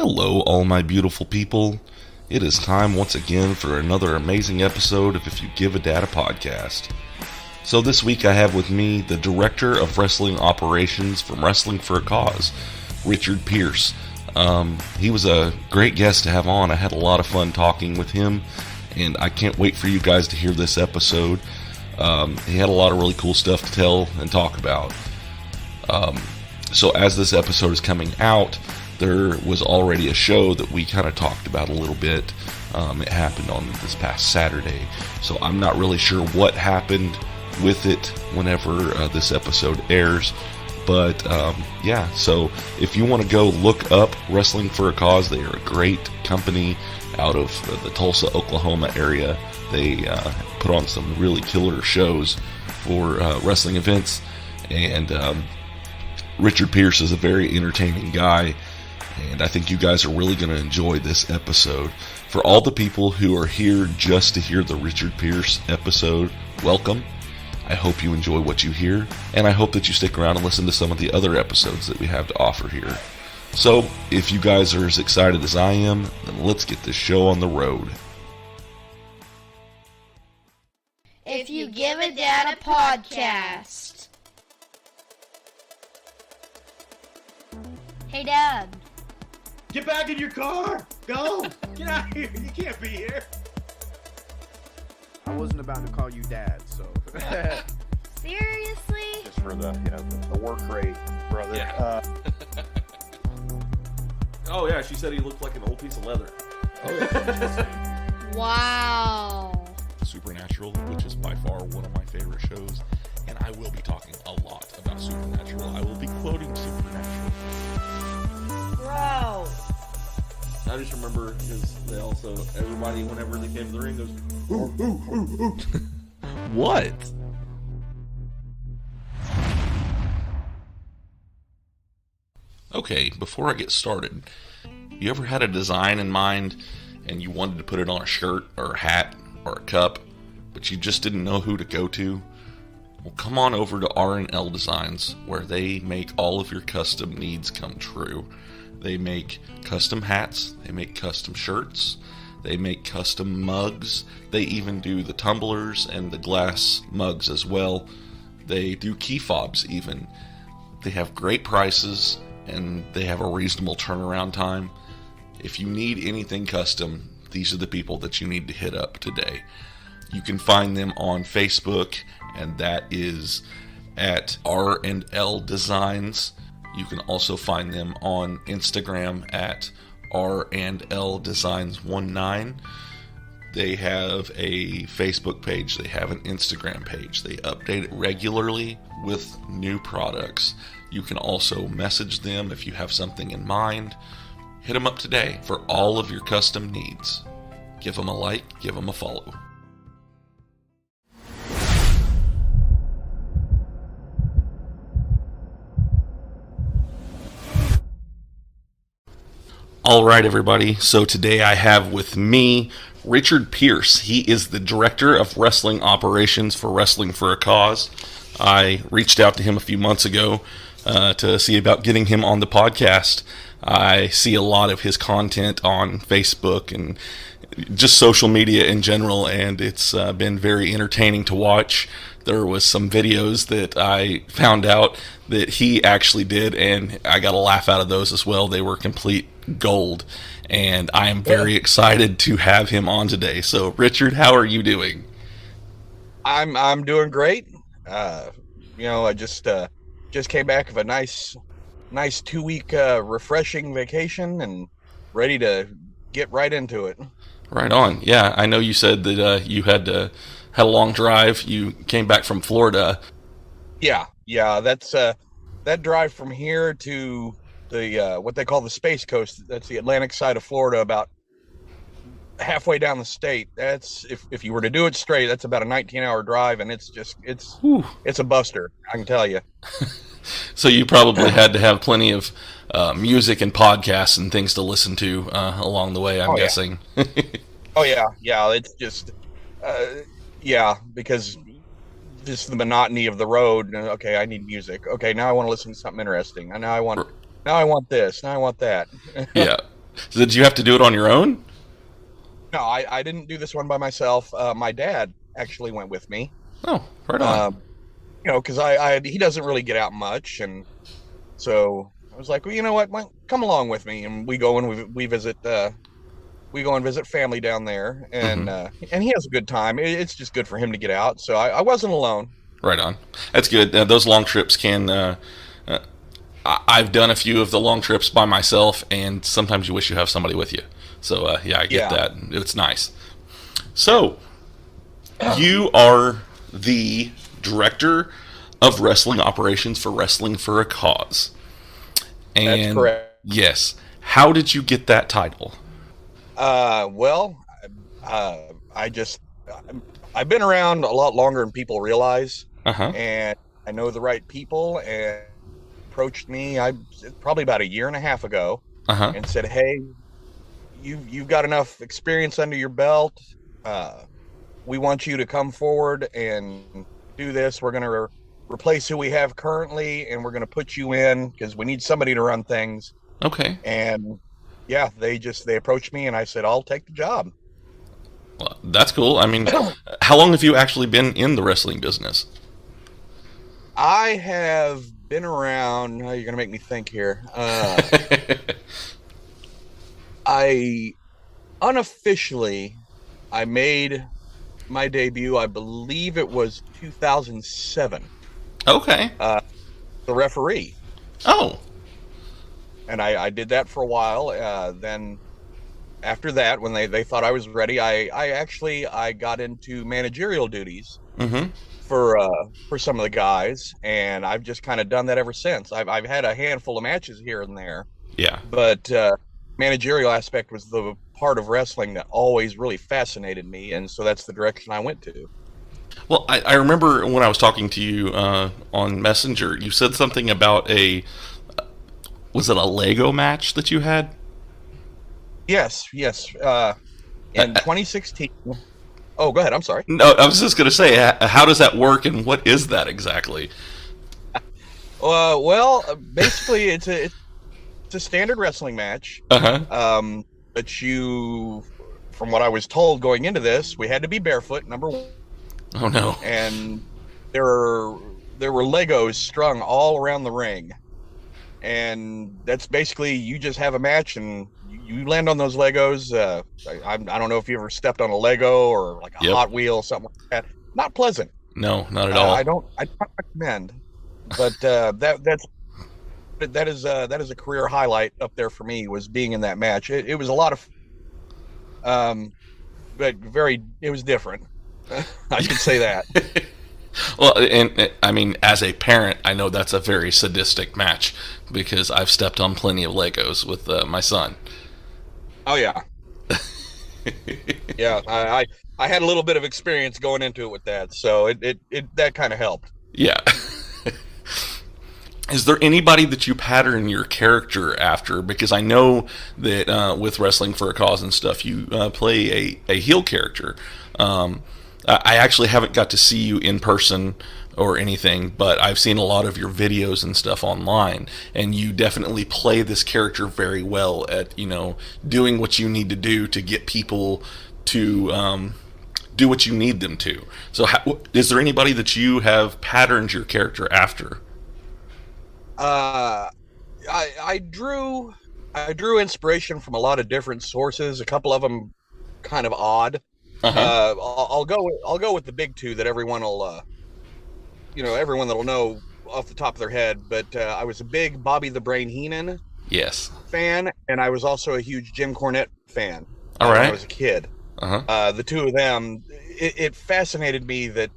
Hello, all my beautiful people. It is time once again for another amazing episode of If You Give a Dad a Podcast. So this week I have with me the Director of Wrestling Operations from Wrestling for a Cause, Richard Pierce. He was a great guest to have on. I had a lot of fun talking with him, and I can't wait for you guys to hear this episode. He had a lot of really cool stuff to tell and talk about. So as this episode is coming out, there was already a show that we kind of talked about a little bit. It happened on this past Saturday, so I'm not really sure what happened with it whenever this episode airs. But yeah, so if you want to go look up Wrestling for a Cause, they are a great company out of the Tulsa, Oklahoma area. They put on some really killer shows for wrestling events, and Richard Pierce is a very entertaining guy, and I think you guys are really going to enjoy this episode. For all the people who are here just to hear the Richard Pierce episode, welcome. I hope you enjoy what you hear, and I hope that you stick around and listen to some of the other episodes that we have to offer here. So, if you guys are as excited as I am, then let's get this show on the road. If You Give a Dad a Podcast. Hey, Dad. Get back in your car! Go! Get out of here! You can't be here! I wasn't about to call you Dad, so. Seriously? Just for the, the work rate, brother. Yeah. Oh yeah, she said he looked like an old piece of leather. Oh, yeah. Wow. Supernatural, which is by far one of my favorite shows, and I will be talking a lot about Supernatural. I will be quoting Supernatural. Bro. I just remember because they also, everybody, whenever they came to the ring, goes, ooh, ooh, ooh, ooh. What? Okay, before I get started, you ever had a design in mind and you wanted to put it on a shirt or a hat or a cup, but you just didn't know who to go to? Well, come on over to R&L Designs, where they make all of your custom needs come true. They make custom hats, they make custom shirts, they make custom mugs, they even do the tumblers and the glass mugs as well. They do key fobs even. They have great prices, and they have a reasonable turnaround time. If you need anything custom, these are the people that you need to hit up today. You can find them on Facebook, and that is at R&L Designs. You can also find them on Instagram at R&L Designs 19. They have a Facebook page. They have an Instagram page. They update it regularly with new products. You can also message them if you have something in mind. Hit them up today for all of your custom needs. Give them a like, give them a follow. Alright everybody, so today I have with me Richard Pierce. He is the Director of Wrestling Operations for Wrestling for a Cause. I reached out to him a few months ago to see about getting him on the podcast. I see a lot of his content on Facebook and just social media in general, and it's been very entertaining to watch. There was some videos that I found out that he actually did, and I got a laugh out of those as well. They were complete gold, and I am very excited to have him on today. So, Richard, how are you doing? I'm doing great. I just came back of a nice 2-week refreshing vacation and ready to get right into it. Right on. Yeah, I know you said that you had a long drive. You came back from Florida. Yeah. That's that drive from here to the what they call the Space Coast. That's the Atlantic side of Florida, about halfway down the state. That's if you were to do it straight, that's about a 19-hour drive, and it's a buster, I can tell you. So you probably had to have plenty of music and podcasts and things to listen to along the way, I'm guessing. Oh yeah. It's just because just the monotony of the road. Okay, I need music. Okay, now I want to listen to something interesting. And now I want this. Now I want that. Yeah. Did you have to do it on your own? No, I didn't do this one by myself. My dad actually went with me. Oh, right on. Because he doesn't really get out much, and so I was like, well, you know what, come along with me, and we go and we visit. We go and visit family down there, and he has a good time. It's just good for him to get out. So I wasn't alone. Right on. That's good. Those long trips can. I've done a few of the long trips by myself, and sometimes you wish you have somebody with you. So yeah, I get that. It's nice. So you are the director of wrestling operations for Wrestling for a Cause. And that's correct. Yes. How did you get that title? Well, I've been around a lot longer than people realize, and I know the right people, and approached me probably about a year and a half ago, and said, hey, you've got enough experience under your belt. We want you to come forward and do this. We're going to replace who we have currently, and we're going to put you in because we need somebody to run things. Okay. And yeah, they approached me, and I said, I'll take the job. Well, that's cool. I mean, how long have you actually been in the wrestling business? I have been around. You're going to make me think here. I made my debut, I believe it was 2007. Okay. The referee. Oh. And I did that for a while. Then after that, when they thought I was ready, I got into managerial duties for some of the guys, and I've just kind of done that ever since. I've had a handful of matches here and there. Yeah. But managerial aspect was the part of wrestling that always really fascinated me, and so that's the direction I went to. Well, I remember when I was talking to you on Messenger, you said something about was it a Lego match that you had? Yes. In 2016. Oh, go ahead. I'm sorry. No, I was just going to say, how does that work, and what is that exactly? Well, basically, it's a standard wrestling match. But from what I was told going into this, we had to be barefoot, number one. Oh no! And there were Legos strung all around the ring, and that's basically you just have a match and you land on those Legos. I don't know if you ever stepped on a Lego or like a Hot Wheel, something like that. Not pleasant. No, not at all. I don't recommend. But that is a career highlight up there for me, was being in that match. It was a lot of, but it was different. I should say that. Well, and I mean, as a parent, I know that's a very sadistic match because I've stepped on plenty of Legos with my son. Oh yeah, yeah. I had a little bit of experience going into it with that, so it that kind of helped. Yeah. Is there anybody that you pattern your character after? Because I know that with Wrestling for a Cause and stuff, you play a heel character. I actually haven't got to see you in person or anything, but I've seen a lot of your videos and stuff online, and you definitely play this character very well at, doing what you need to do to get people to do what you need them to. So is there anybody that you have patterned your character after? I drew inspiration from a lot of different sources. A couple of them kind of odd. I'll go with the big two that everyone that'll know off the top of their head. But I was a big Bobby the Brain Heenan fan, and I was also a huge Jim Cornette fan. All right. When I was a kid. The two of them, it fascinated me that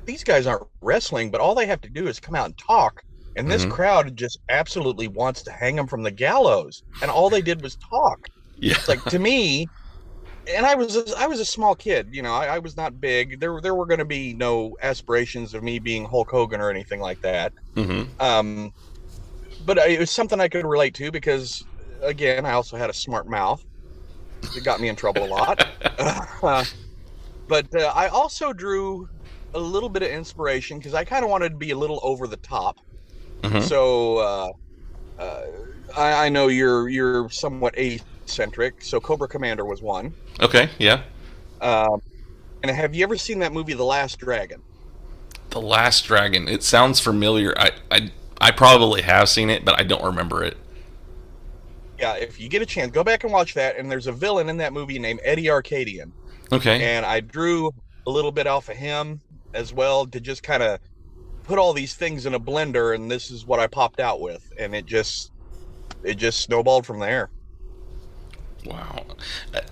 these guys aren't wrestling, but all they have to do is come out and talk. And this crowd just absolutely wants to hang them from the gallows, and all they did was talk. Yeah. It's like, to me, and I was a small kid, I was not big. There were going to be no aspirations of me being Hulk Hogan or anything like that. But it was something I could relate to because, again, I also had a smart mouth. It got me in trouble a lot. But I also drew a little bit of inspiration because I kind of wanted to be a little over the top. So I know you're somewhat eccentric, so Cobra Commander was one. Okay, yeah. Um, and have you ever seen that movie, The Last Dragon? The Last Dragon. It sounds familiar. I probably have seen it, but I don't remember it. Yeah, if you get a chance, go back and watch that. And there's a villain in that movie named Eddie Arcadian, Okay. and I drew a little bit off of him as well to just kind of put all these things in a blender, and this is what I popped out with, and it just snowballed from there. Wow.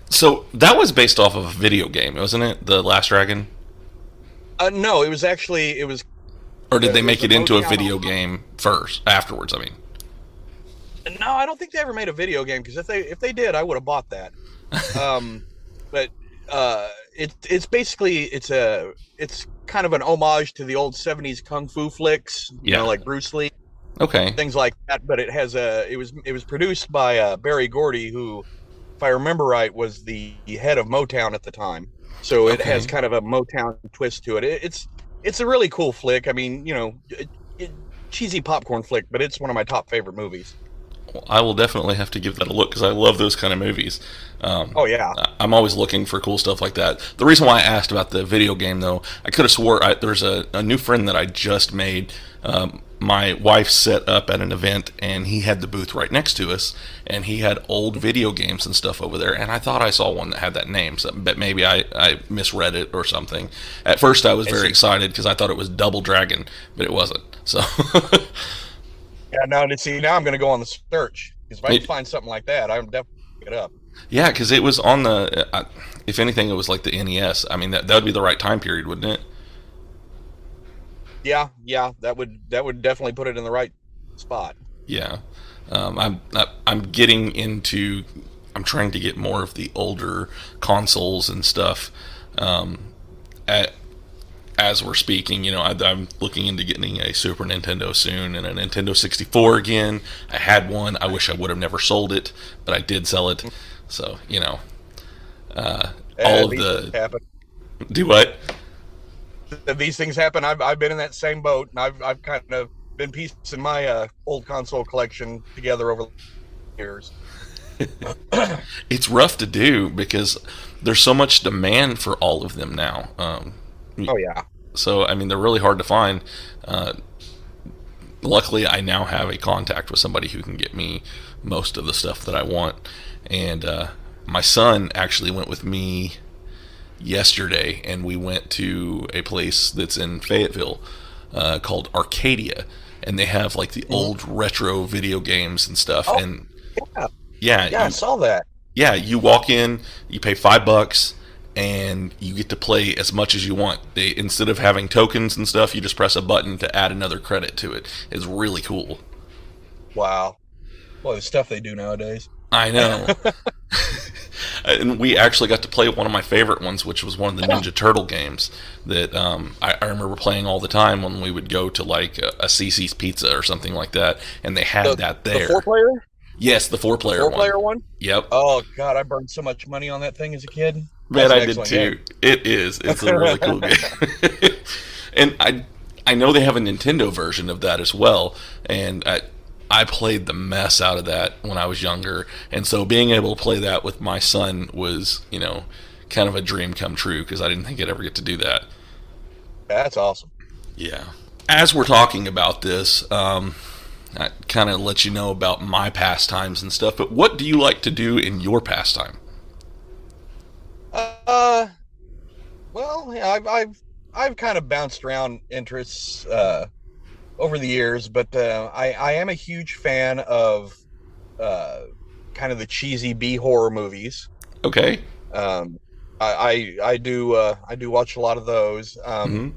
So that was based off of a video game, wasn't it? The Last Dragon? No, it was Or did they it was make a it into a Motown. video game first, afterwards, I mean? No, I don't think they ever made a video game, because if they did, I would have bought that. Um, but it's basically it's kind of an homage to the old '70s kung fu flicks, Yeah. like Bruce Lee, Okay. things like that. But it was produced by Barry Gordy, who, if I remember right, was the head of Motown at the time. So it Okay. has kind of a Motown twist to it. It's a really cool flick. I mean, cheesy popcorn flick, but it's one of my top favorite movies. Well, I will definitely have to give that a look because I love those kind of movies. Oh yeah. I'm always looking for cool stuff like that. The reason why I asked about the video game, though, I could have swore there's a new friend that I just made. My wife set up at an event, and he had the booth right next to us, and he had old video games and stuff over there. And I thought I saw one that had that name, but maybe I misread it or something. At first, I was very excited because I thought it was Double Dragon, but it wasn't. So. Yeah, now I'm going to go on the search, because if I can find something like that, I'm definitely pick it up. Yeah, because it was on the. If anything, it was like the NES. I mean, that would be the right time period, wouldn't it? Yeah, that would definitely put it in the right spot. Yeah, I'm getting into. I'm trying to get more of the older consoles and stuff. At As we're speaking, I'm looking into getting a Super Nintendo soon and a Nintendo 64 again. I had one. I wish I would have never sold it, but I did sell it. So, all of These things the. happen. Do what? These things happen. I've been in that same boat, and I've kind of been piecing my old console collection together over the years. It's rough to do because there's so much demand for all of them now. Oh yeah. So, I mean, they're really hard to find. Luckily, I now have a contact with somebody who can get me most of the stuff that I want. And my son actually went with me yesterday, and we went to a place that's in Fayetteville called Arcadia. And they have like the old retro video games and stuff. Oh, and yeah, yeah, I saw that. yeah, you walk in, you pay $5, and you get to play as much as you want. Instead of having tokens and stuff, you just press a button to add another credit to it. It's really cool. Wow. Boy, the stuff they do nowadays. I know. And we actually got to play one of my favorite ones, which was one of the Ninja Turtle games that I remember playing all the time when we would go to like a CC's Pizza or something like that, and they had that there. The 4-player? Yes, the four-player one. 4-player one? Yep. Oh, God, I burned so much money on that thing as a kid. Man, I did too. Game. It is. It's a really cool game. And I know they have a Nintendo version of that as well, and I played the mess out of that when I was younger, and so being able to play that with my son was, kind of a dream come true because I didn't think I'd ever get to do that. That's awesome. Yeah. As we're talking about this, I kind of let you know about my pastimes and stuff, but what do you like to do in your pastime? Well, yeah, I've kind of bounced around interests over the years, but I am a huge fan of kind of the cheesy B horror movies. Okay. I do watch a lot of those. I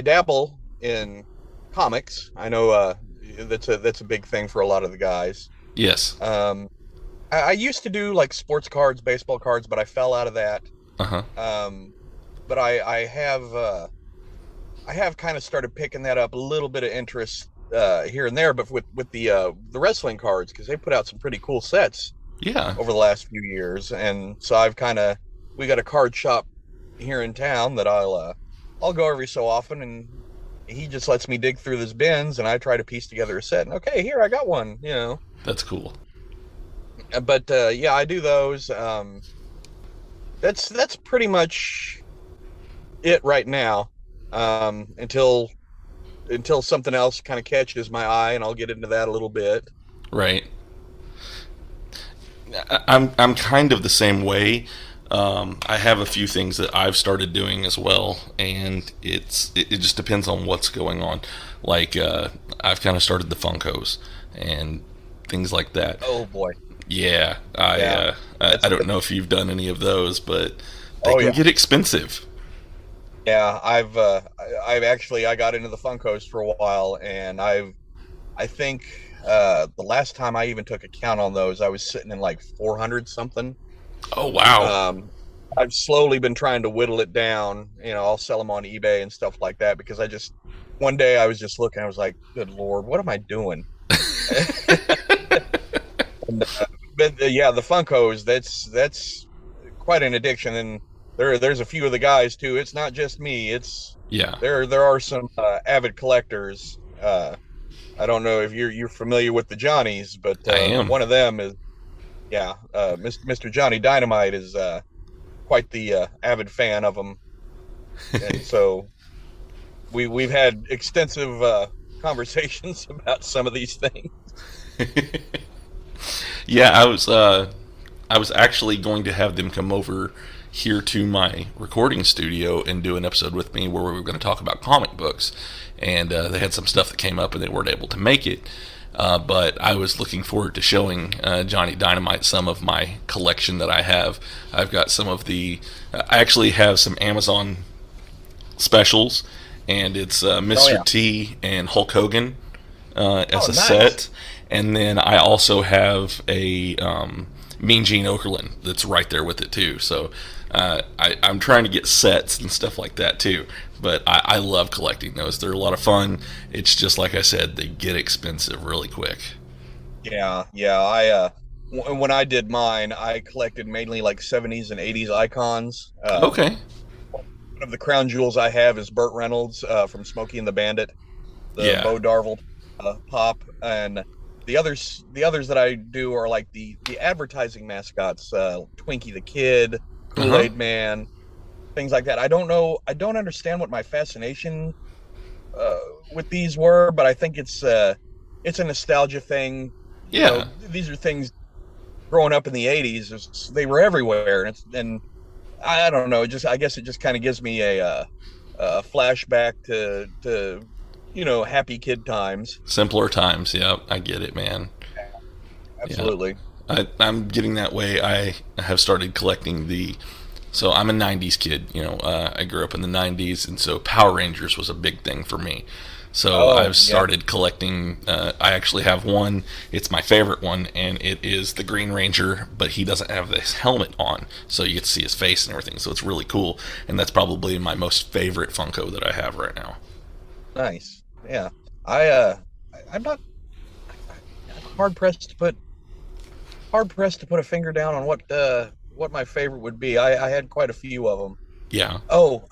dabble in comics. I know that's a big thing for a lot of the guys. Yes. I used to do like sports cards, baseball cards, but I fell out of that. Uh-huh. But I have kind of started picking that up, a little bit of interest here and there, but with the wrestling cards, because they put out some pretty cool sets. Yeah. Over the last few years, and so we got a card shop here in town that I'll go every so often and he just lets me dig through his bins, and I try to piece together a set. And okay, here I got one. That's cool. But yeah, I do those. That's pretty much it right now. Until something else kind of catches my eye, and I'll get into that a little bit. Right. I'm kind of the same way. I have a few things that I've started doing as well, and it just depends on what's going on. Like I've kind of started the Funkos and things like that. Oh boy. Yeah, I don't know if you've done any of those, but they Oh can yeah. get expensive. Yeah, I've actually I got into the Funkos for a while, and I think the last time I even took a count on those, I was sitting in like 400 something. Oh wow. I've slowly been trying to whittle it down. I'll sell them on eBay and stuff like that, because one day I was just looking, I was like, good Lord, what am I doing? And, but yeah, the Funkos, that's quite an addiction. And there's a few of the guys too. It's not just me. Yeah, There are some avid collectors. I don't know if you're familiar with the Johnnies, but I am. one of them is, yeah, Mr. Johnny Dynamite is quite the avid fan of them, and so we've had extensive conversations about some of these things. Yeah, I was actually going to have them come over here to my recording studio and do an episode with me where we were going to talk about comic books, and they had some stuff that came up and they weren't able to make it. But I was looking forward to showing Johnny Dynamite some of my collection that I have. I've got some of I actually have some Amazon specials, and it's Mr. Yeah. T and Hulk Hogan as a Nice. set. And then I also have a Mean Gene Okerlund that's right there with it too. So I'm trying to get sets and stuff like that too. But I love collecting those. They're a lot of fun. It's just like I said, they get expensive really quick. Yeah. When I did mine, I collected mainly like 70s and 80s icons. Okay. One of the crown jewels I have is Burt Reynolds from Smokey and the Bandit, the Yeah. Bo Darvel pop, and the others that I do are like the advertising mascots, Twinkie the Kid, Kool-Aid Man, things like that. I don't understand what my fascination with these were, but I think it's a nostalgia thing. Yeah. These are things growing up in the 80s, they were everywhere, and I don't know, I guess it just kind of gives me a flashback to happy kid times. Simpler times. Yeah, I get it, man. Absolutely. I'm getting that way. I have started collecting so I'm a 90s kid. I grew up in the 90s, and so Power Rangers was a big thing for me. So I've started collecting. I actually have one. It's my favorite one, and it is the Green Ranger, but he doesn't have this helmet on, so you get to see his face and everything. So it's really cool, and that's probably my most favorite Funko that I have right now. Nice. Yeah. I'm not hard pressed to put a finger down on what my favorite would be. I had quite a few of them. Yeah. Oh,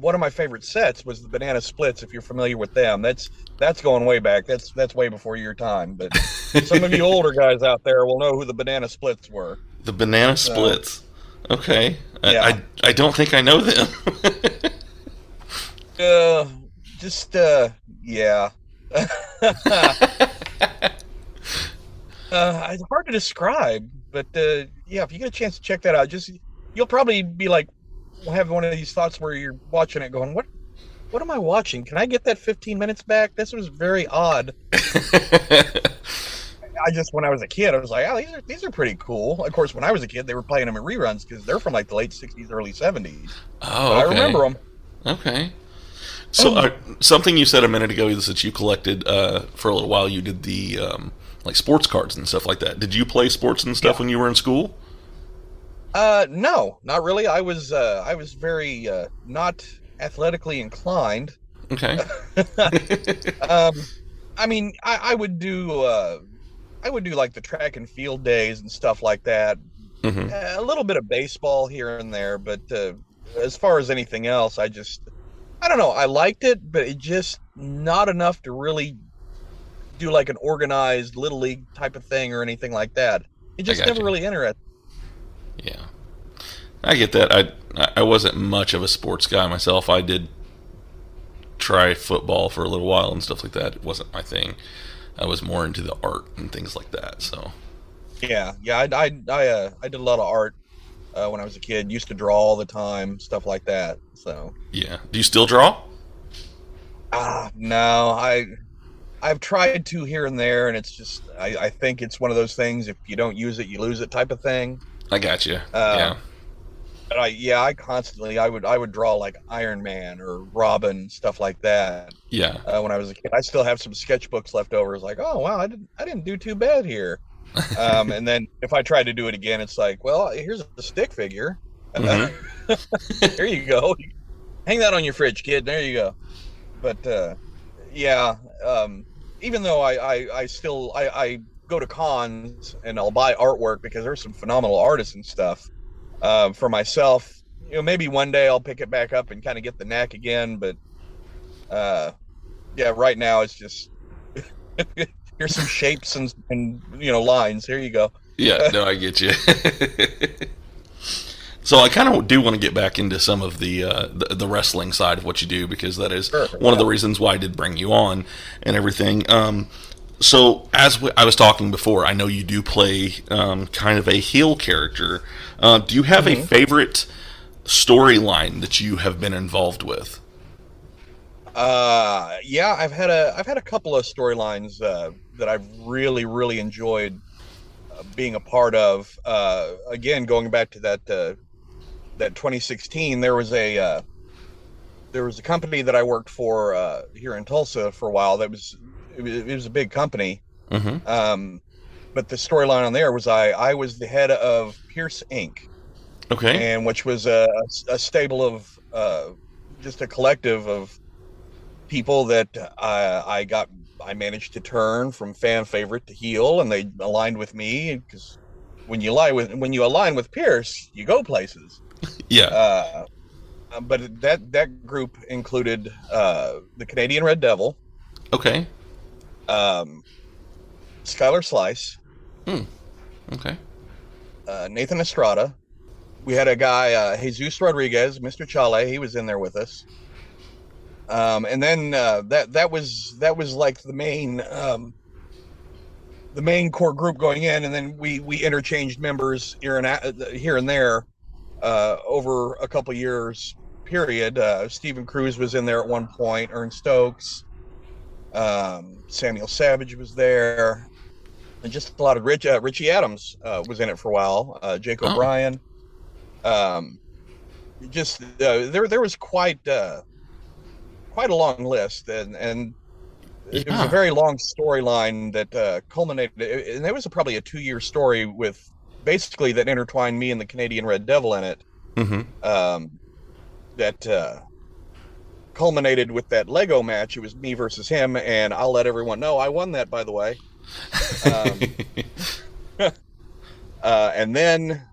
one of my favorite sets was the Banana Splits. If you're familiar with them, that's going way back. That's way before your time. But some of you older guys out there will know who the Banana Splits were. The Banana Splits. Okay. Yeah. I don't think I know them. Yeah. It's hard to describe, but yeah, if you get a chance to check that out, you'll probably be like, have one of these thoughts where you're watching it going, what am I watching? Can I get that 15 minutes back? This was very odd. When I was a kid, I was like, oh, these are pretty cool. Of course, when I was a kid, they were playing them in reruns because they're from like the late 60s, early 70s. Oh, but okay. I remember them. Okay. So something you said a minute ago is that you collected for a little while. You did the like sports cards and stuff like that. Did you play sports and stuff when you were in school? No, not really. I was very not athletically inclined. Okay. I mean, I would do like the track and field days and stuff like that. Mm-hmm. A little bit of baseball here and there, but as far as anything else, I don't know. I liked it, but it just not enough to really do like an organized little league type of thing or anything like that. It I just got never you. really interested. Yeah, I get that. I wasn't much of a sports guy myself. I did try football for a little while and stuff like that. It wasn't my thing. I was more into the art and things like that. So Yeah. I did a lot of art when I was a kid. Used to draw all the time, stuff like that. So yeah. Do you still draw? no, I've tried to here and there, and it's just I think it's one of those things. If you don't use it, you lose it type of thing. I got you. Uh, Yeah, but I constantly I would draw like Iron Man or Robin, stuff like that. yeah. When I was a kid, I still have some sketchbooks left over. It's like, oh wow, I didn't do too bad here. And then if I try to do it again, it's like, well, here's a stick figure. Hmm. Here you go. Hang that on your fridge, kid. There you go. But yeah, even though I still I go to cons and I'll buy artwork because there's some phenomenal artists and stuff. For myself, maybe one day I'll pick it back up and kind of get the knack again. But uh, yeah, right now it's just here's some shapes and lines. Here you go. Yeah, no, I get you. So I kind of do want to get back into some of the wrestling side of what you do because that is Sure. one of Yeah. the reasons why I did bring you on and everything. So as I was talking before, I know you do play kind of a heel character. Do you have a hmm favorite storyline that you have been involved with? Yeah, I've had a couple of storylines that I've really enjoyed being a part of. Again, going back to that 2016, there was a company that I worked for here in Tulsa for a while. It was a big company. Mm-hmm. Um, but the storyline on there was I was the head of Pierce Inc., Okay. and which was a stable of just a collective of people that I managed to turn from fan favorite to heel, and they aligned with me because when you align with Pierce, you go places. Yeah. Uh, but that group included the Canadian Red Devil, Okay. um, Skylar Slice, Hmm. Okay. Nathan Estrada. We had a guy, Jesus Rodriguez, Mr. Chale. He was in there with us. And then that was like the main core group going in, and then we interchanged members here and there over a couple years period. Stephen Cruz was in there at one point. Ern Stokes, Samuel Savage was there, and just a lot of Richie Adams was in it for a while. Jake Oh. O'Brien. Um, just there was quite a long list, and it was a Yeah. very long storyline that culminated, and it was probably a 2-year story with basically that intertwined me and the Canadian Red Devil in it. Mm-hmm. Um, that culminated with that Lego match. It was me versus him, and I'll let everyone know I won that, by the way. Um, and then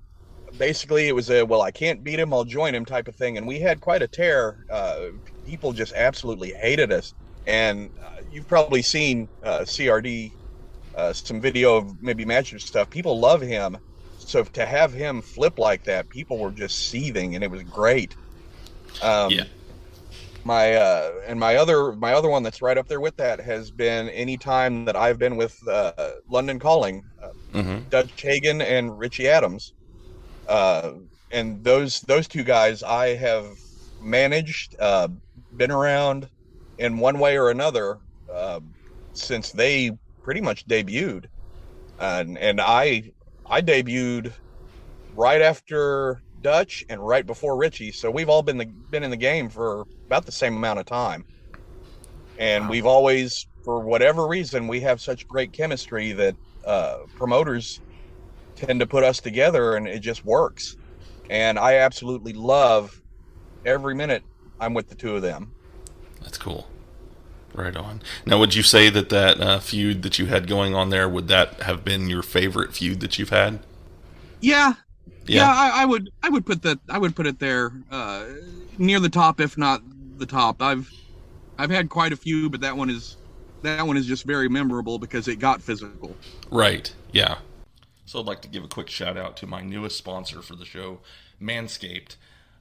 basically it was a, well, I can't beat him, I'll join him type of thing, and we had quite a tear. People just absolutely hated us, and you've probably seen CRD, some video of maybe matches stuff. People love him, so to have him flip like that, people were just seething, and it was great. Yeah. My other one that's right up there with that has been any time that I've been with London Calling, Mm-hmm. Dutch Hagen and Richie Adams. uh, and those two guys I have managed, been around in one way or another uh, since they pretty much debuted, and I debuted right after Dutch and right before Richie, so we've all been in the game for about the same amount of time, and we've always, for whatever reason, we have such great chemistry that promoters tend to put us together, and it just works. And I absolutely love every minute I'm with the two of them. That's cool. Right on. Now, would you say that feud that you had going on there, would that have been your favorite feud that you've had? Yeah, yeah, Yeah. I would put that. I would put it there, near the top, if not the top. I've had quite a few, but that one is just very memorable because it got physical. Right. Yeah. So I'd like to give a quick shout out to my newest sponsor for the show, Manscaped.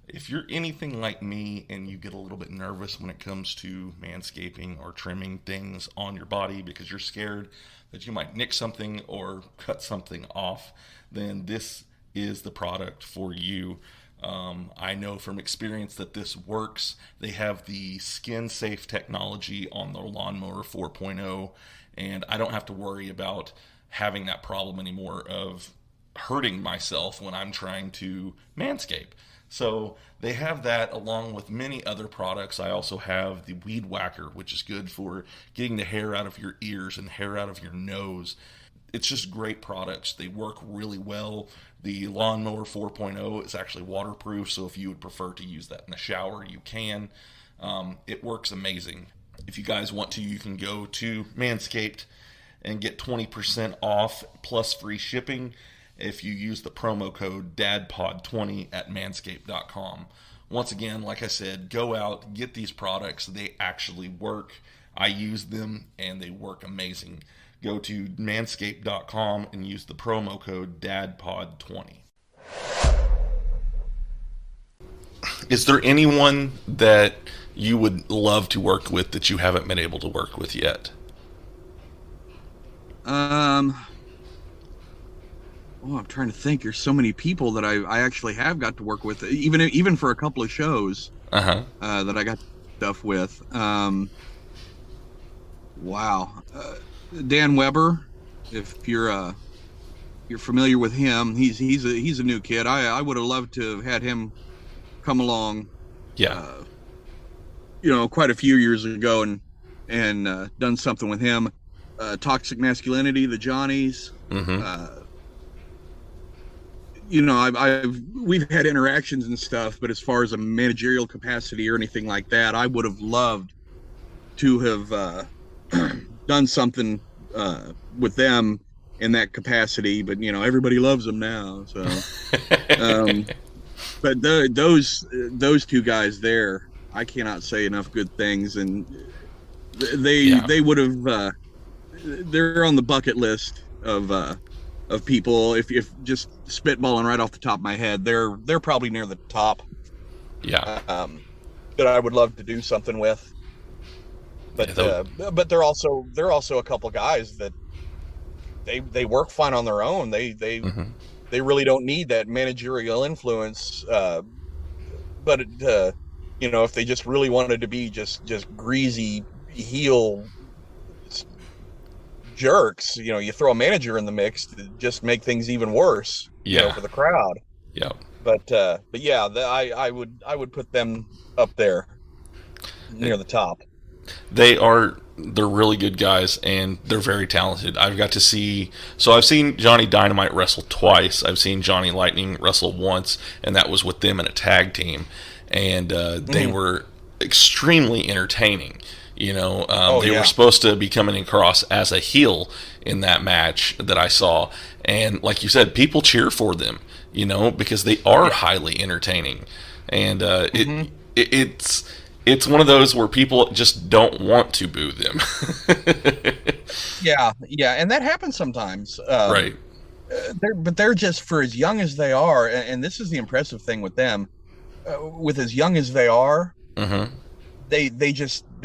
If you're anything like me and you get a little bit nervous when it comes to manscaping or trimming things on your body because you're scared that you might nick something or cut something off, then this is the product for you. I know from experience that this works. They have the skin safe technology on the Lawnmower 4.0, and I don't have to worry about having that problem anymore of hurting myself when I'm trying to manscape. So they have that along with many other products. I also have the Weed Whacker, which is good for getting the hair out of your ears and hair out of your nose. It's just great products. They work really well. The Lawnmower 4.0 is actually waterproof, so if you would prefer to use that in the shower, you can. It works amazing. If you guys want to, you can go to Manscaped and get 20% off plus free shipping if you use the promo code DADPOD20 at manscaped.com. Once again, like I said, go out, get these products. They actually work. I use them, and they work amazing. Go to manscaped.com and use the promo code DADPOD20. Is there anyone that you would love to work with that you haven't been able to work with yet? I'm trying to think. There's so many people that I actually have got to work with, even for a couple of shows that I got stuff with. Wow. Dan Weber, if you're familiar with him, he's a new kid. I would have loved to have had him come along. Yeah. Quite a few years ago and done something with him. Toxic Masculinity, the Johnnies. We've had interactions and stuff, but as far as a managerial capacity or anything like that, I would have loved to have done something with them in that capacity. But everybody loves them now, so. But those two guys there, I cannot say enough good things, and they would have. They're on the bucket list of people. If just spitballing right off the top of my head, they're probably near the top. Yeah. That I would love to do something with. But but they're also a couple guys that they work fine on their own. They really don't need that managerial influence. But if they just really wanted to be just greasy heel jerks, you throw a manager in the mix to just make things even worse. For the crowd. Yeah. But yeah, I would put them up there near the top. They're really good guys, and they're very talented. I've seen Johnny Dynamite wrestle twice. I've seen Johnny Lightning wrestle once, and that was with them in a tag team, and they were extremely entertaining. They were supposed to be coming across as a heel in that match that I saw, and like you said, people cheer for them, because they are highly entertaining, and it's one of those where people just don't want to boo them. yeah, and that happens sometimes. Right. They're just, for as young as they are, and this is the impressive thing with them, with as young as they are, they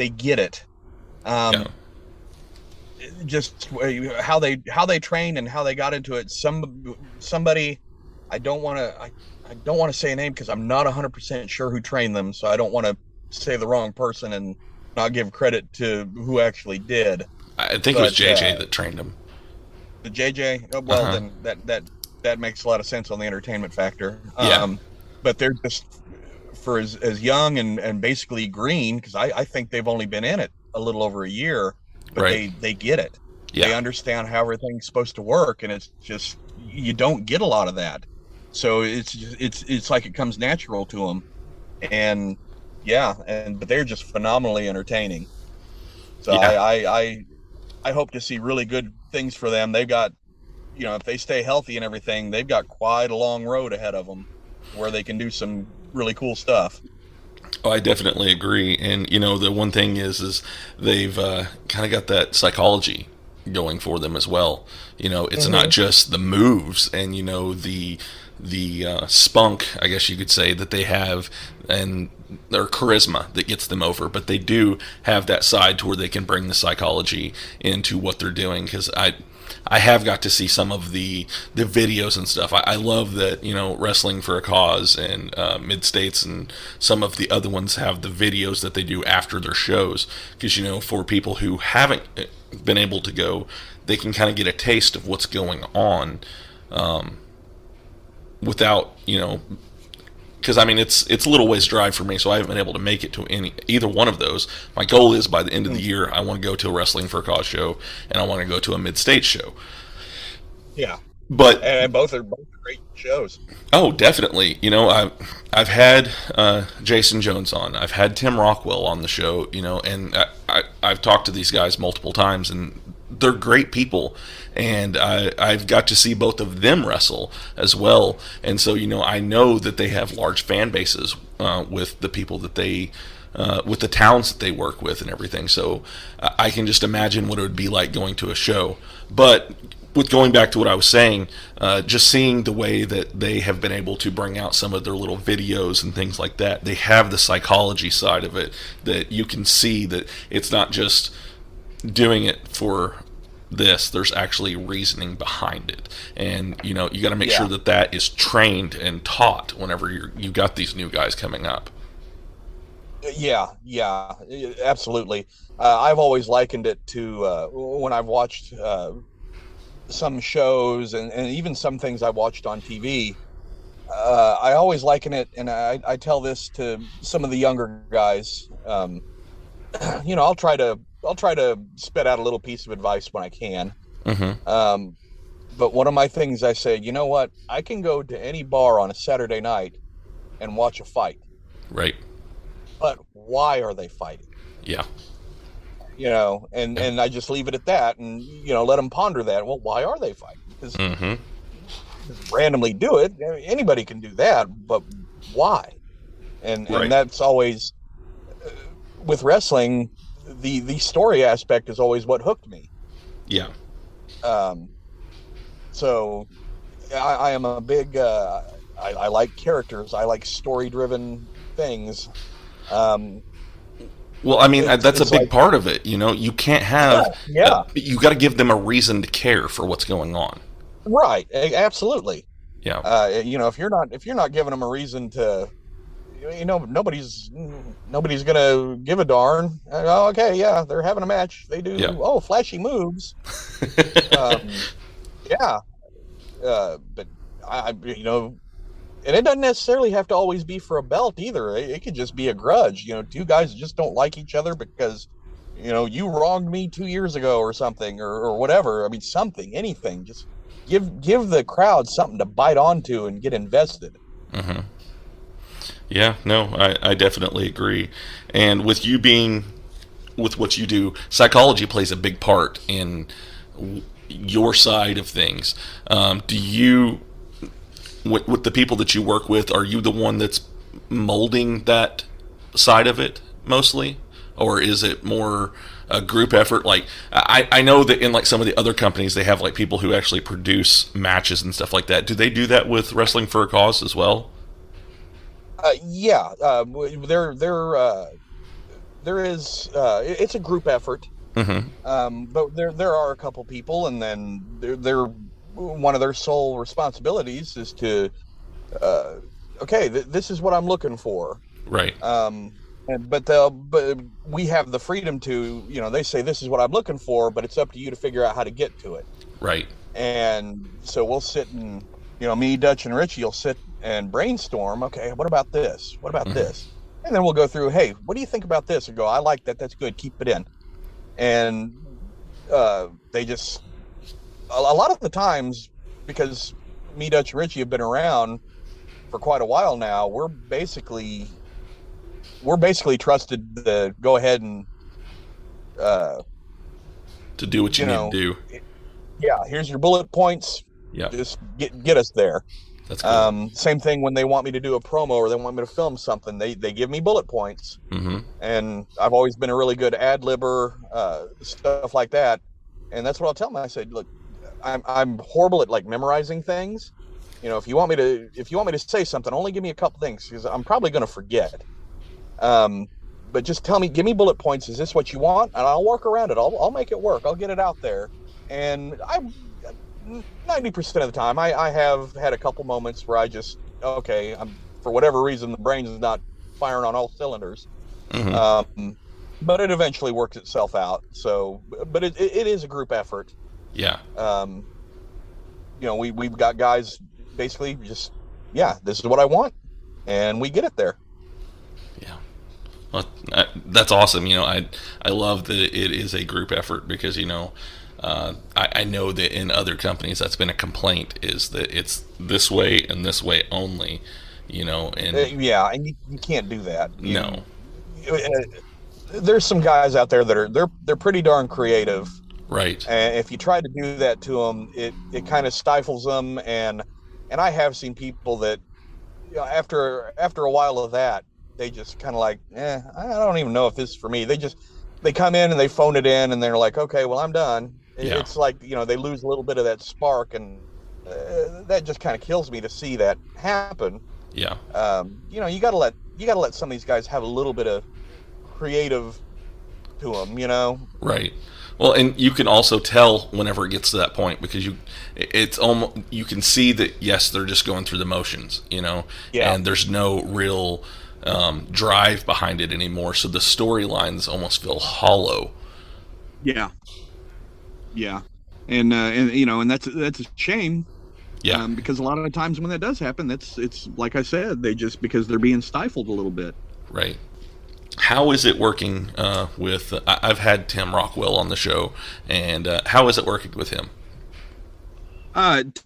get it. Just how they train and how they got into it. Somebody, I don't want to say a name because I'm not 100% sure who trained them, so I don't want to say the wrong person and not give credit to who actually did. I think it was JJ that trained him. The JJ? Oh, well, then that makes a lot of sense on the entertainment factor. But they're just, for as young and basically green, because I think they've only been in it a little over a year, but they get it. Yeah. They understand how everything's supposed to work, and it's just, you don't get a lot of that. So it's like it comes natural to them. And but they're just phenomenally entertaining. So I hope to see really good things for them. They've got, if they stay healthy and everything, they've got quite a long road ahead of them where they can do some really cool stuff. Oh, I definitely agree. And the one thing is they've kind of got that psychology going for them as well. It's not just the moves and the spunk, I guess you could say, that they have, and their charisma that gets them over, but they do have that side to where they can bring the psychology into what they're doing. Because I have got to see some of the videos and stuff. I love that Wrestling for a Cause and Mid States and some of the other ones have the videos that they do after their shows, because for people who haven't been able to go, they can kind of get a taste of what's going on, without because I mean it's a little ways drive for me, so I haven't been able to make it to either one of those. My goal is by the end of the year I want to go to a Wrestling for a Cause show, and I want to go to a Mid-State show. Yeah, but and both are great shows. Oh, definitely. I've had Jason Jones on. I've had Tim Rockwell on the show. And I've talked to these guys multiple times, and they're great people. And I've got to see both of them wrestle as well. And so, I know that they have large fan bases with the people that they, with the towns that they work with and everything. So I can just imagine what it would be like going to a show. But with going back to what I was saying, just seeing the way that they have been able to bring out some of their little videos and things like that, they have the psychology side of it that you can see that it's not just doing it for this. There's actually reasoning behind it, and you got to make sure that is trained and taught whenever you got these new guys coming up. Yeah, absolutely. I've always likened it to when I've watched some shows and even some things I watched on TV. I always liken it, and I tell this to some of the younger guys. I'll try to spit out a little piece of advice when I can. But one of my things I say, you know what? I can go to any bar on a Saturday night and watch a fight. Right. But why are they fighting? Yeah. And I just leave it at that, and let them ponder that. Well, why are they fighting? Because randomly do it. Anybody can do that, but why? And that's always with wrestling. The story aspect is always what hooked me. Yeah. So I am a big. I like characters. I like story-driven things. Well, I mean, that's a big part of it. You can't have. You got to give them a reason to care for what's going on. Right. Absolutely. Yeah. If you're not giving them a reason to, nobody's gonna give a darn. Oh, okay, yeah, they're having a match. They do. Yeah. Oh, flashy moves. But and it doesn't necessarily have to always be for a belt either. It could just be a grudge. Two guys just don't like each other because, you wronged me 2 years ago or something or whatever. I mean, something, anything. Just give the crowd something to bite onto and get invested. Yeah, no, I definitely agree. And with you being, with what you do, psychology plays a big part in your side of things. Do you, with the people that you work with, are you the one that's molding that side of it mostly? Or is it more a group effort? Like, I know that in like some of the other companies, they have like people who actually produce matches and stuff like that. Do they do that with Wrestling for a Cause as well? There is. It's a group effort. But there are a couple people, and then they're one of their sole responsibilities is to, this is what I'm looking for. Right. But we have the freedom to, they say this is what I'm looking for, but it's up to you to figure out how to get to it. Right. And so we'll sit and, me, Dutch, and Richie will sit and brainstorm. Okay, what about this? What about this? And then we'll go through, hey, what do you think about this? And go, I like that. That's good. Keep it in. And they just, a lot of the times, because me, Dutch, and Richie have been around for quite a while now, we're basically trusted to go ahead and to do what you need to do. Yeah, here's your bullet points. Yeah, just get us there. That's cool. Same thing when they want me to do a promo or they want me to film something, they give me bullet points. Mm-hmm. And I've always been a really good ad-libber, stuff like that. And that's what I'll tell them. I said, look, I'm horrible at like memorizing things. If you want me to say something, only give me a couple things because I'm probably going to forget. But just give me bullet points. Is this what you want? And I'll work around it. I'll make it work. I'll get it out there. And 90% of the time, I have had a couple moments where I'm for whatever reason, the brain's not firing on all cylinders. Mm-hmm. But it eventually works itself out. So, but it is a group effort. Yeah. We've got guys basically just, this is what I want, and we get it there. Yeah. Well, that's awesome. I love that it is a group effort because I know that in other companies that's been a complaint is that it's this way and this way only. And and you can't do that. No. There's some guys out there that they're pretty darn creative. Right. And if you try to do that to them, it kind of stifles them. And I have seen people that, after a while of that, they just kind of like, I don't even know if this is for me. They come in and they phone it in and they're like, okay, well, I'm done. Yeah. It's like, they lose a little bit of that spark, and that just kind of kills me to see that happen. Yeah. You gotta let some of these guys have a little bit of creative to them, Right. Well, and you can also tell whenever it gets to that point because it's almost, you can see that yes, they're just going through the motions, Yeah. and there's no real drive behind it anymore. So the storylines almost feel hollow. Yeah. And that's a shame. Yeah. Because a lot of the times when that does happen, it's like I said, because they're being stifled a little bit. Right. How is it working with? I've had Tim Rockwell on the show, and how is it working with him?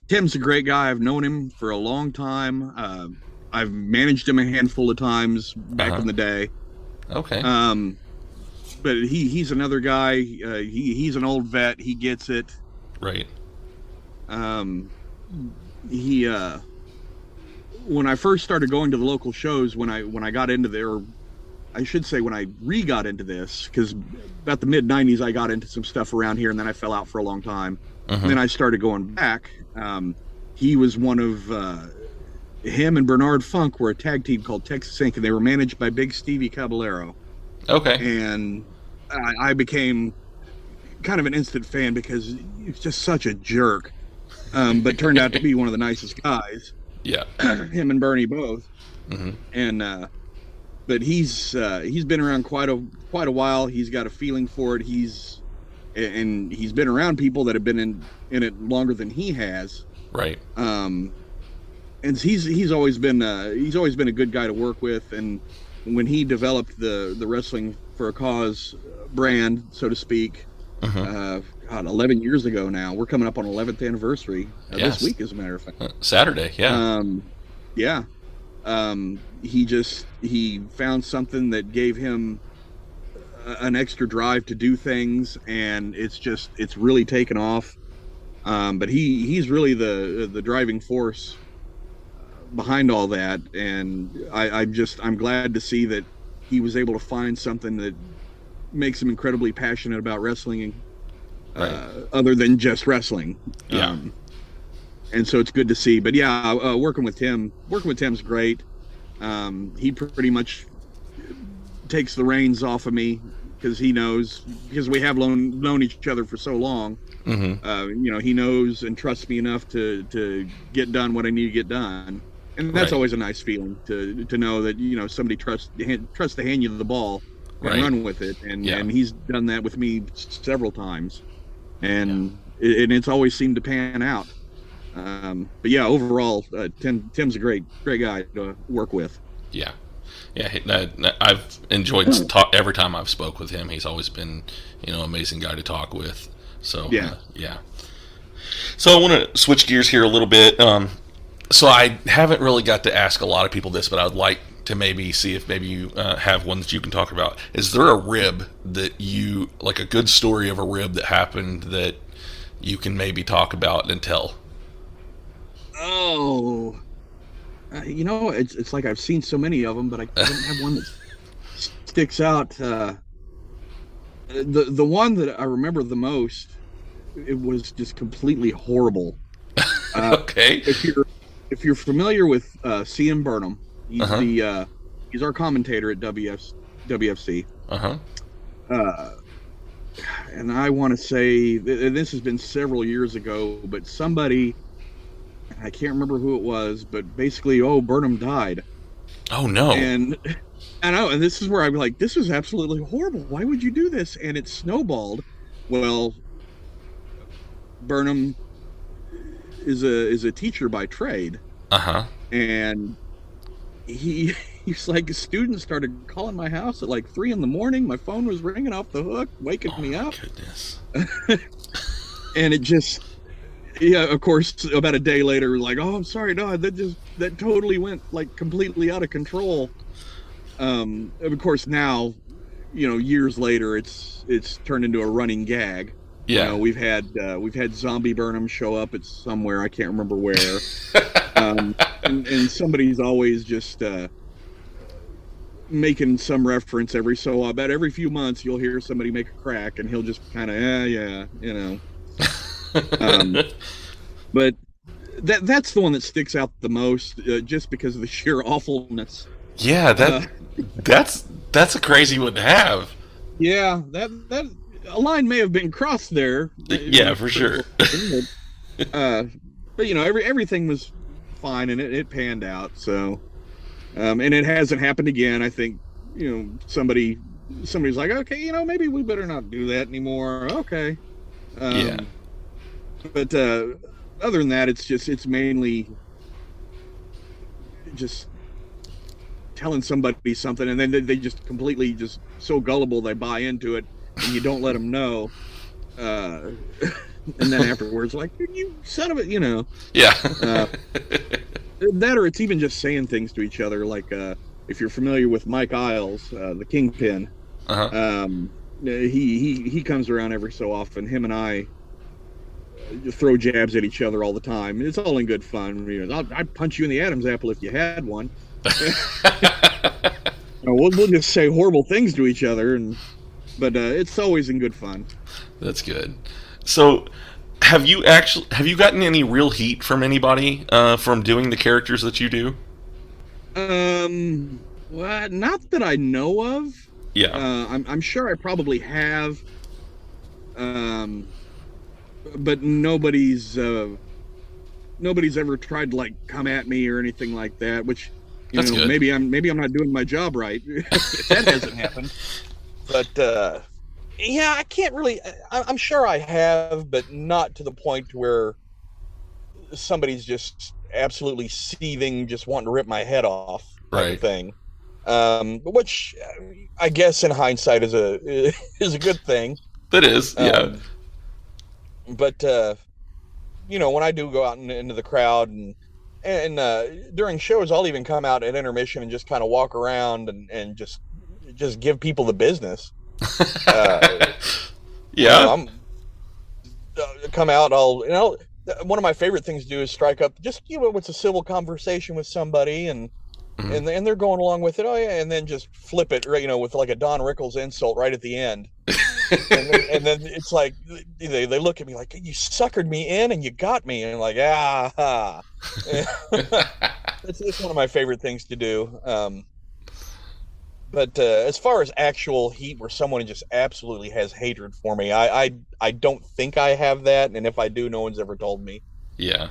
Tim's a great guy. I've known him for a long time. I've managed him a handful of times back in the day. Okay. But he's another guy. He's an old vet. He gets it. Right. He when I first started going to the local shows, when I got into there. I should say when I got into this, because about the mid-'90s I got into some stuff around here, and then I fell out for a long time. And then I started going back. He was one of him and Bernard Funk were a tag team called Texas Inc., and they were managed by Big Stevie Caballero. Okay. And I became kind of an instant fan because he was just such a jerk, but turned out to be one of the nicest guys. Yeah. Him and Bernie both. And but he's been around quite a while. He's got a feeling for it. He's been around people that have been in it longer than he has. Right. And he's always been a good guy to work with. And when he developed the Wrestling for a Cause brand, so to speak, 11 years ago now. We're coming up on 11th anniversary this week, as a matter of fact. Saturday, yeah. He found something that gave him an extra drive to do things, and it's really taken off. But he's really the driving force behind all that, and I'm glad to see that he was able to find something that makes him incredibly passionate about wrestling, other than just wrestling. Yeah. And so it's good to see. But working with Tim's great. He pretty much takes the reins off of me because he knows, because we have known each other for so long. He knows and trusts me enough to get done what I need to get done. And that's always a nice feeling to know that, somebody trusts to hand you the ball and run with it. And he's done that with me several times. And it's always seemed to pan out. But overall, Tim's a great guy to work with. Yeah. I've enjoyed every time I've spoke with him. He's always been, amazing guy to talk with. So So I want to switch gears here a little bit. So I haven't really got to ask a lot of people this, but I would like to maybe see if maybe you have one that you can talk about. Is there a rib that you, like a good story of a rib that happened that you can maybe talk about and tell? Oh, It's like I've seen so many of them, but I don't have one that sticks out. The one that I remember the most, it was just completely horrible. Okay. If you're familiar with C.M. Burnham, he's Uh-huh. he's our commentator at WFC. Uh-huh. And I want to say, and this has been several years ago, but somebody, I can't remember who it was, but basically, Burnham died. Oh no. And I know, and this is where I'm like, this is absolutely horrible. Why would you do this? And it snowballed. Well, Burnham is a teacher by trade, Uh-huh. and he's like, students started calling my house at like 3 a.m. My phone was ringing off the hook, waking me up. Goodness. And it just, yeah, of course, about a day later, like, oh, I'm sorry, no, that totally went like completely out of control. Of course, now, years later, it's turned into a running gag. Yeah. We've had Zombie Burnham show up at somewhere, I can't remember where. And somebody's always just making some reference about every few months you'll hear somebody make a crack, and he'll just kind of but that's the one that sticks out the most, just because of the sheer awfulness. Yeah, that's a crazy one to have. Yeah, that a line may have been crossed there. Yeah, for sure. But everything was fine, and it panned out. So, and it hasn't happened again. I think somebody's like, okay, maybe we better not do that anymore. Okay. Yeah. But other than that, it's mainly just telling somebody something, and then they just completely just so gullible they buy into it, and you don't let them know. And then afterwards, like, you son of a, Yeah. that, or it's even just saying things to each other, like if you're familiar with Mike Isles, the Kingpin. Uh-huh. He comes around every so often. Him and I throw jabs at each other all the time. It's all in good fun. I'd punch you in the Adam's apple if you had one. We'll just say horrible things to each other, but it's always in good fun. That's good. So, have you gotten any real heat from anybody from doing the characters that you do? Well, not that I know of. Yeah. I'm sure I probably have. But nobody's ever tried to like come at me or anything like that, which That's good. maybe I'm not doing my job right. If that hasn't happened. But yeah, I can't really. I'm sure I have, but not to the point where somebody's just absolutely seething, just wanting to rip my head off, type of thing. Which I guess in hindsight is a good thing. That is, yeah. But when I do go out into the crowd and during shows, I'll even come out at intermission and just kind of walk around and just give people the business. Yeah. I'm come out. One of my favorite things to do is strike up just what's a civil conversation with somebody, and they're going along with it. Oh yeah, and then just flip it, with like a Don Rickles insult right at the end. and then it's like they look at me like, you suckered me in and you got me, and I'm like, it's one of my favorite things to do. But as far as actual heat where someone just absolutely has hatred for me, I don't think I have that, and if I do, no one's ever told me. Yeah.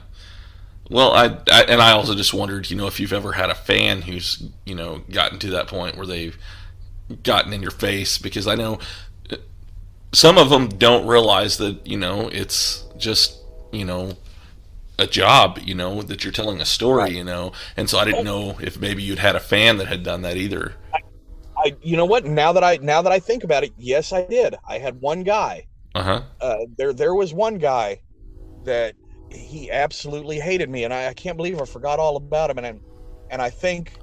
Well, I also just wondered, if you've ever had a fan who's, gotten to that point where they've gotten in your face, because I know some of them don't realize that, it's just, a job, that you're telling a story, and so I didn't know if maybe you'd had a fan that had done that either. You know what? Now that I think about it, yes, I did. I had one guy. There was one guy that he absolutely hated me, and I can't believe I forgot all about him. And I think,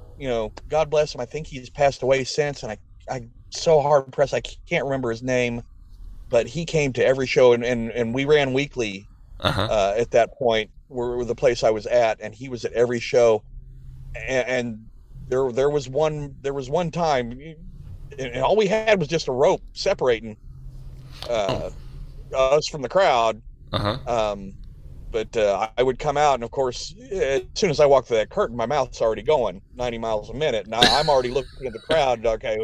God bless him, I think he's passed away since, and I so hard pressed I can't remember his name, but he came to every show, and we ran weekly at that point, were the place I was at, and he was at every show. and there was one time, and all we had was just a rope separating us from the crowd. Uh-huh. But I would come out, and of course, as soon as I walk through that curtain, my mouth's already going 90 miles a minute, and I'm already looking at the crowd. Okay,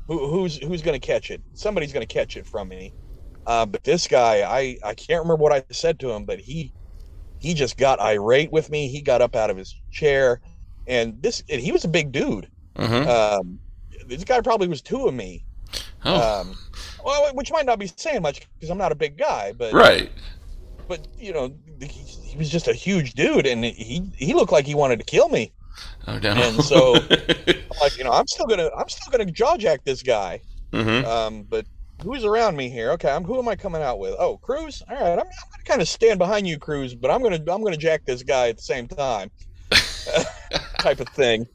who's going to catch it? Somebody's going to catch it from me. But this guy, I can't remember what I said to him, but he just got irate with me. He got up out of his chair, and he was a big dude. Mm-hmm. This guy probably was two of me. Oh. Well, which might not be saying much because I'm not a big guy, but Right. But he was just a huge dude, and he looked like he wanted to kill me. Oh no. And so, like, I'm still gonna jaw jack this guy. Mm-hmm. But who's around me here? Okay, who am I coming out with? Oh, Cruz. All right, I'm gonna kind of stand behind you, Cruz, but I'm gonna jack this guy at the same time, type of thing.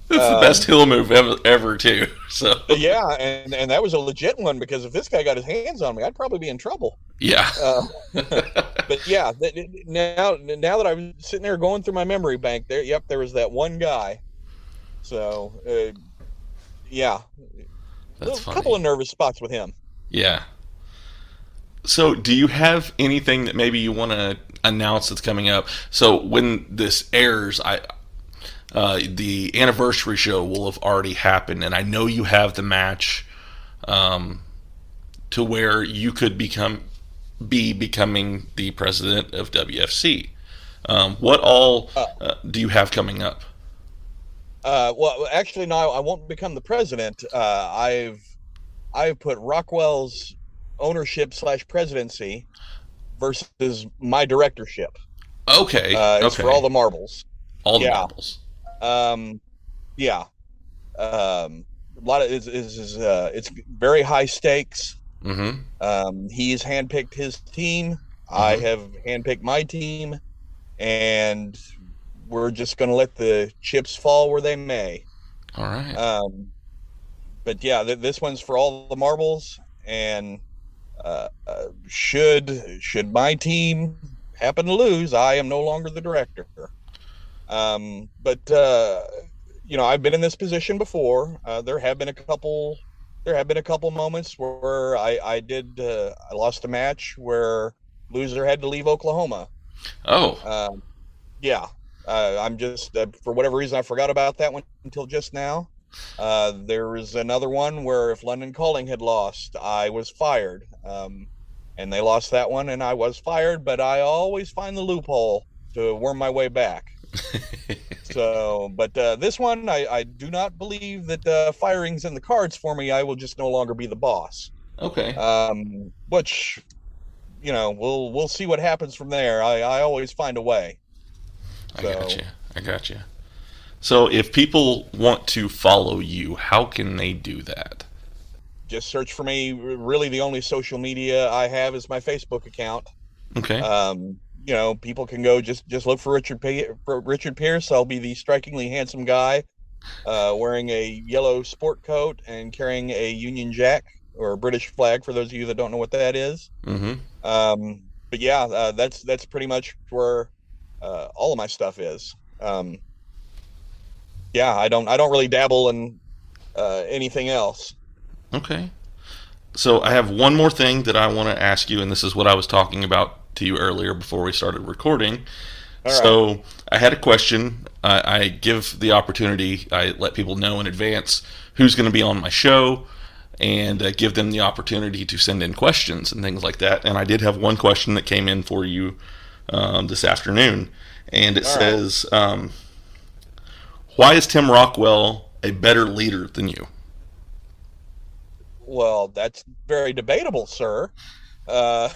That's the best heel move ever too. So Yeah, and that was a legit one, because if this guy got his hands on me, I'd probably be in trouble. yeah. But yeah, now that I was sitting there going through my memory bank, there was that one guy. So yeah, That's a funny. couple of nervous spots with him. Yeah. So, do you have anything that maybe you want to announce that's coming up? So, when this airs, the anniversary show will have already happened, and I know you have the match to where you could becoming the president of WFC. What all do you have coming up? Well, actually, no, I won't become the president. I've put Rockwell's ownership / presidency versus my directorship. Okay. It's okay. for all the marbles. All the Yeah. marbles. Yeah. A lot of it's very high stakes. Mm-hmm. He's handpicked his team. I have handpicked my team, and we're just going to let the chips fall where they may. All right. But yeah, this one's for all the marbles, and should my team happen to lose, I am no longer the director. But I've been in this position before. There have been a couple moments where I lost a match where loser had to leave Oklahoma. Oh. Yeah. I'm just for whatever reason I forgot about that one until just now. There was another one where if London Calling had lost, I was fired. And they lost that one, and I was fired. But I always find the loophole to worm my way back. So, but this one, I do not believe that firing's in the cards for me. I will just no longer be the boss. Okay. Which, we'll see what happens from there. I always find a way. I got you. So, if people want to follow you, how can they do that? Just search for me. Really, the only social media I have is my Facebook account. Okay. People can go just look for Richard Pierce. I'll be the strikingly handsome guy, wearing a yellow sport coat and carrying a Union Jack, or a British flag, for those of you that don't know what that is. Mm-hmm. But yeah, that's pretty much where all of my stuff is. Yeah, I don't really dabble in anything else. Okay. So I have one more thing that I want to ask you, and this is what I was talking about to you earlier before we started recording. All So right. I had a question. I give the opportunity. I let people know in advance who's going to be on my show, and give them the opportunity to send in questions and things like that. And I did have one question that came in for you this afternoon, and it says, "Why is Tim Rockwell a better leader than you?" Well, that's very debatable, sir. Wow.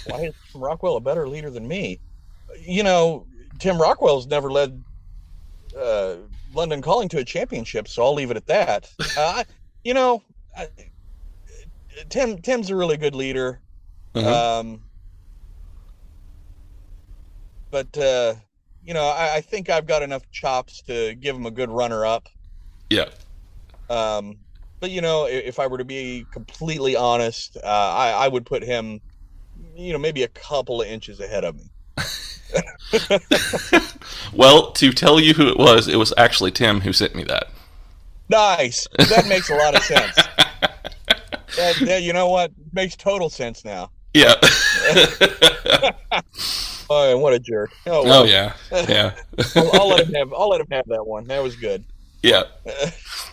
Why is Tim Rockwell a better leader than me? Tim Rockwell's never led London Calling to a championship, so I'll leave it at that. Tim's a really good leader. Uh-huh. But I think I've got enough chops to give him a good runner-up. Yeah. But if I were to be completely honest, I would put him, maybe a couple of inches ahead of me. Well, to tell you who it was actually Tim who sent me that. Nice. That makes a lot of sense. You know what? Makes total sense now. Yeah. Oh, what a jerk! Oh yeah. I'll let him have. I'll let him have that one. That was good. Yeah.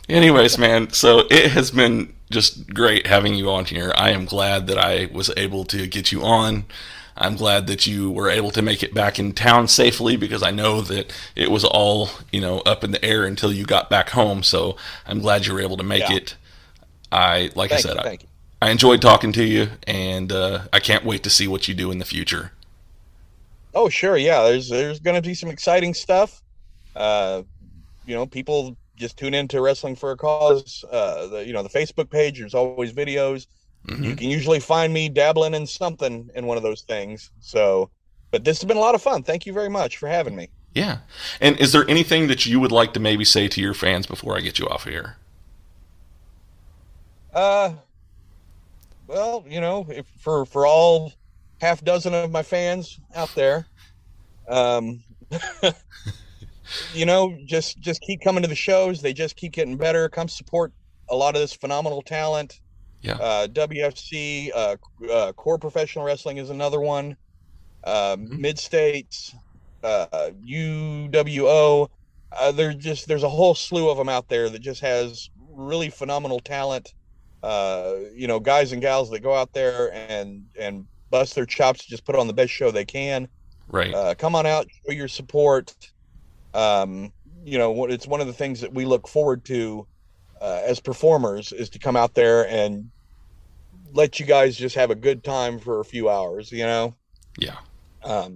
Anyways, man, so it has been just great having you on here. I am glad that I was able to get you on. I'm glad that you were able to make it back in town safely, because I know that it was all, up in the air until you got back home. So I'm glad you were able to make it. I enjoyed talking to you, and I can't wait to see what you do in the future. Oh, sure. Yeah, there's going to be some exciting stuff. People just tune into Wrestling for a Cause. The Facebook page, there's always videos. Mm-hmm. You can usually find me dabbling in something in one of those things. So, but this has been a lot of fun. Thank you very much for having me. Yeah. And is there anything that you would like to maybe say to your fans before I get you off of here? Well, if for all half dozen of my fans out there, just keep coming to the shows. They just keep getting better. Come support a lot of this phenomenal talent. Yeah. WFC, Core Professional Wrestling is another one. Mid-States, UWO. There's a whole slew of them out there that just has really phenomenal talent. Guys and gals that go out there and bust their chops to just put on the best show they can. Right. Come on out, show your support. It's one of the things that we look forward to as performers, is to come out there and let you guys just have a good time for a few hours, Yeah. But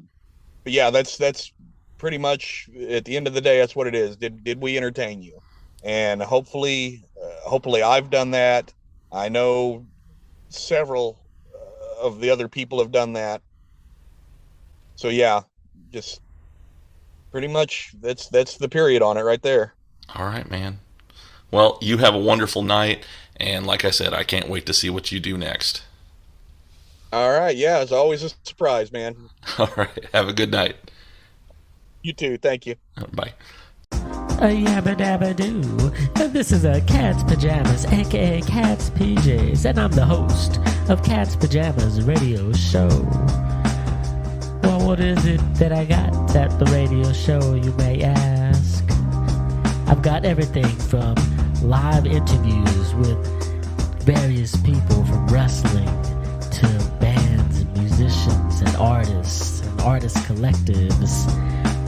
yeah, that's pretty much, at the end of the day, that's what it is. Did we entertain you? And hopefully I've done that. I know several of the other people have done that. So yeah, just pretty much that's the period on it right there. All right, man. Well, you have a wonderful night, and like I said, I can't wait to see what you do next. All right, yeah, it's always a surprise, man. All right, have a good night. You too, thank you. Bye. Yabba dabba doo. This is Cat's Pajamas, aka Cat's PJs, and I'm the host of Cat's Pajamas radio show. Well, what is it that I got at the radio show, you may ask? I've got everything from live interviews with various people from wrestling to bands and musicians and artists collectives.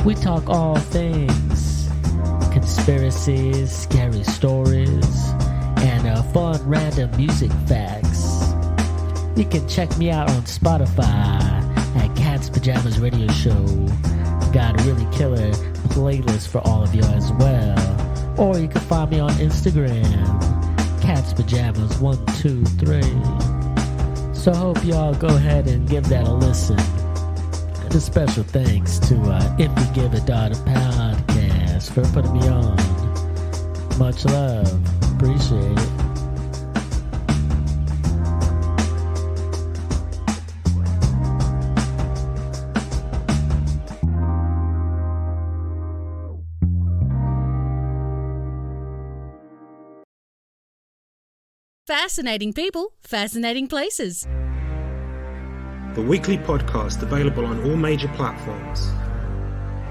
We talk all things: conspiracies, scary stories, and fun random music facts. You can check me out on Spotify at Cat's Pajamas Radio Show. Got a really killer playlist for all of you as well. Or you can find me on Instagram, Cat's Pajamas 123. So I hope y'all go ahead and give that a listen. And a special thanks to If You Give a Dot a Podcast for putting me on. Much love. Appreciate it. Fascinating people, fascinating places. The weekly podcast available on all major platforms.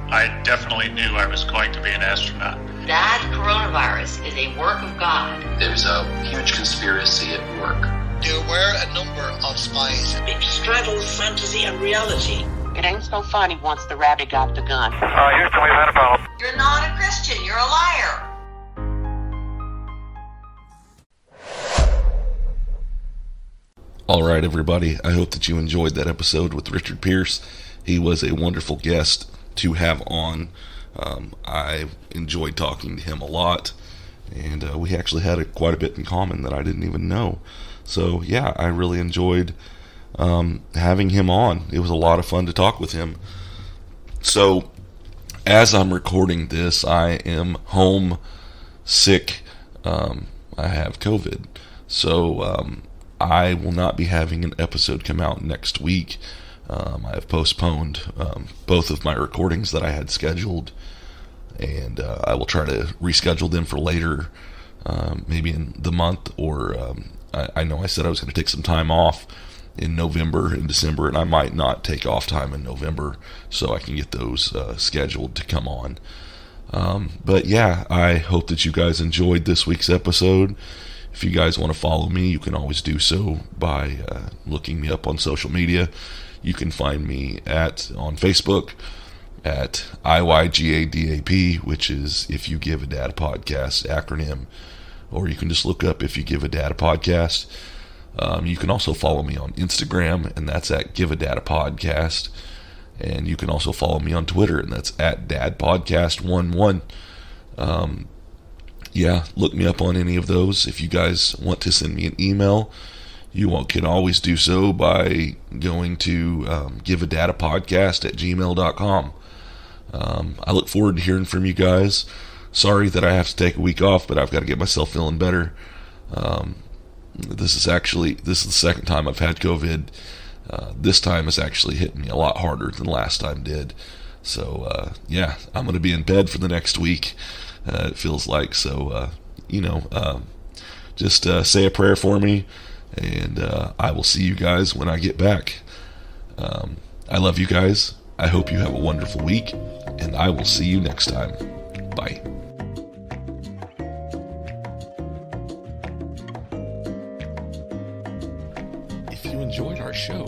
I definitely knew I was going to be an astronaut. That coronavirus is a work of God. There's a huge conspiracy at work. There were a number of spies. It straddles fantasy and reality. It ain't so funny once the rabbit got the gun. Houston, we've had a problem. You're not a Christian, you're a liar. All right, everybody. I hope that you enjoyed that episode with Richard Pierce. He was a wonderful guest to have on. I enjoyed talking to him a lot, and we actually had quite a bit in common that I didn't even know. So, yeah, I really enjoyed having him on. It was a lot of fun to talk with him. So, as I'm recording this, I am home sick. I have COVID. So, I will not be having an episode come out next week, I have postponed both of my recordings that I had scheduled, and I will try to reschedule them for later, maybe in the month, or I know I said I was going to take some time off in November and December, and I might not take off time in November so I can get those scheduled to come on. But yeah, I hope that you guys enjoyed this week's episode. If you guys want to follow me, you can always do so by looking me up on social media. You can find me on Facebook at IYGADAP, which is If You Give a Dad a Podcast acronym, or you can just look up If You Give a Dad a Podcast. You can also follow me on Instagram, and that's at Give a Dad a Podcast. And you can also follow me on Twitter, and that's at DadPodcast11. Yeah, look me up on any of those. If you guys want to send me an email, you can always do so by going to giveadadapodcast@gmail.com. I look forward to hearing from you guys. Sorry that I have to take a week off, but I've got to get myself feeling better. This is the second time I've had COVID. This time is actually hitting me a lot harder than last time did. So, yeah, I'm going to be in bed for the next week, it feels like. So, just say a prayer for me, and I will see you guys when I get back. I love you guys. I hope you have a wonderful week, and I will see you next time. Bye. If you enjoyed our show,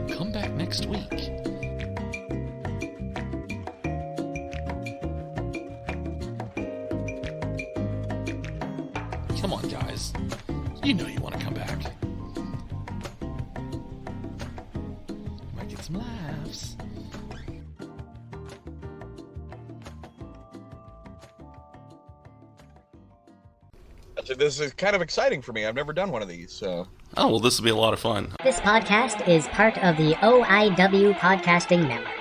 come back next week. Come on, guys. You know you want to come back. Might get some laughs. This is kind of exciting for me. I've never done one of these, so. Oh, well, this will be a lot of fun. This podcast is part of the OIW Podcasting Network.